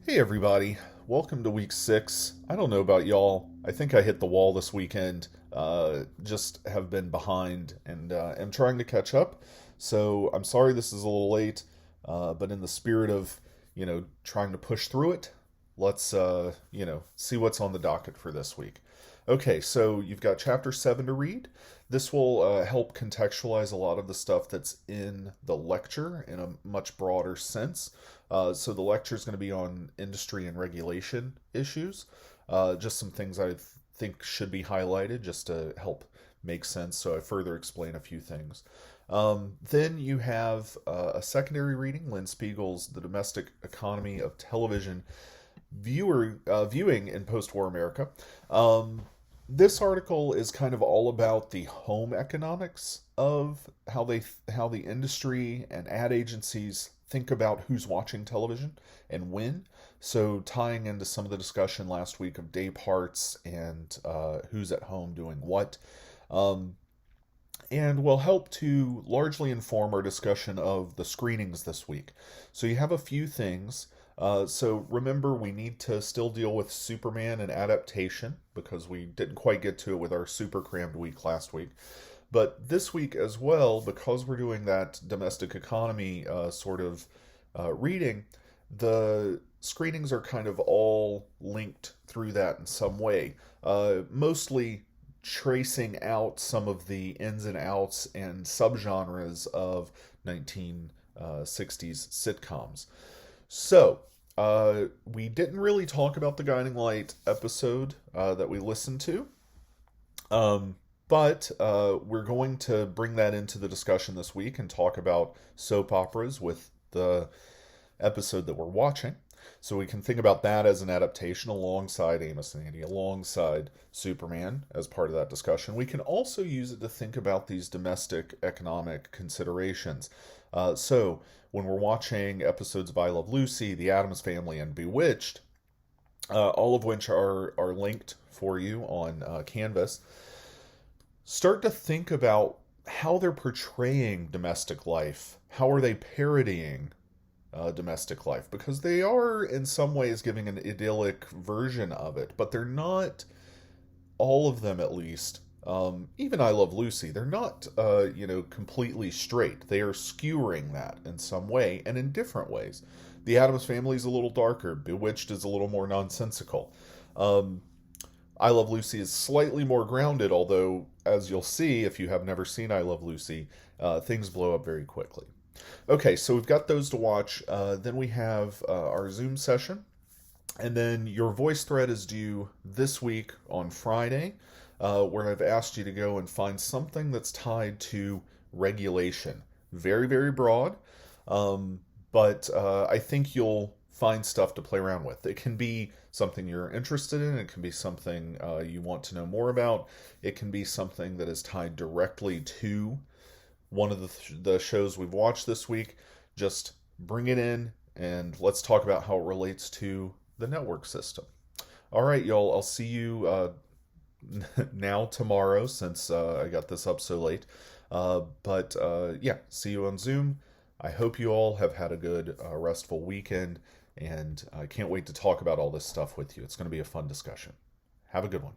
Hey everybody, welcome to week 6. I don't know about y'all. I think I hit the wall this weekend. Just have been behind and am trying to catch up. So I'm sorry this is a little late, but in the spirit of, trying to push through it, let's, see what's on the docket for this week. Okay, so you've got chapter 7 to read. This will help contextualize a lot of the stuff that's in the lecture in a much broader sense. So the lecture is going to be on industry and regulation issues. Just some things I think should be highlighted just to help make sense. So I further explain a few things. Then you have a secondary reading, Lynn Spiegel's The Domestic Economy of Television Viewing in Post-War America. This article is kind of all about the home economics of how the industry and ad agencies think about who's watching television and when. So tying into some of the discussion last week of day parts and who's at home doing what. And will help to largely inform our discussion of the screenings this week. So you have a few things. So remember, we need to still deal with Superman and adaptation because we didn't quite get to it with our super crammed week last week. But this week as well, because we're doing that domestic economy reading, the screenings are kind of all linked through that in some way. Mostly tracing out some of the ins and outs and subgenres of 1960s sitcoms. So, we didn't really talk about the Guiding Light episode that we listened to, but we're going to bring that into the discussion this week and talk about soap operas with the episode that we're watching. So we can think about that as an adaptation alongside Amos and Andy, alongside Superman as part of that discussion. We can also use it to think about these domestic economic considerations. So when we're watching episodes of I Love Lucy, The Addams Family, and Bewitched, all of which are linked for you on Canvas, start to think about how they're portraying domestic life. How are they parodying domestic life? Because they are, in some ways, giving an idyllic version of it, but they're not, all of them at least. Even I Love Lucy, they're not, completely straight. They are skewering that in some way and in different ways. The Addams Family is a little darker. Bewitched is a little more nonsensical. I Love Lucy is slightly more grounded, although, as you'll see, if you have never seen I Love Lucy, things blow up very quickly. Okay, so we've got those to watch. Then we have our Zoom session. And then your voice thread is due this week on Friday, where I've asked you to go and find something that's tied to regulation. Very, very broad, but I think you'll find stuff to play around with. It can be something you're interested in. It can be something you want to know more about. It can be something that is tied directly to one of the shows we've watched this week. Just bring it in and let's talk about how it relates to the network system. All right, y'all, I'll see you now tomorrow since I got this up so late. Yeah, see you on Zoom. I hope you all have had a good restful weekend, and I can't wait to talk about all this stuff with you. It's going to be a fun discussion. Have a good one.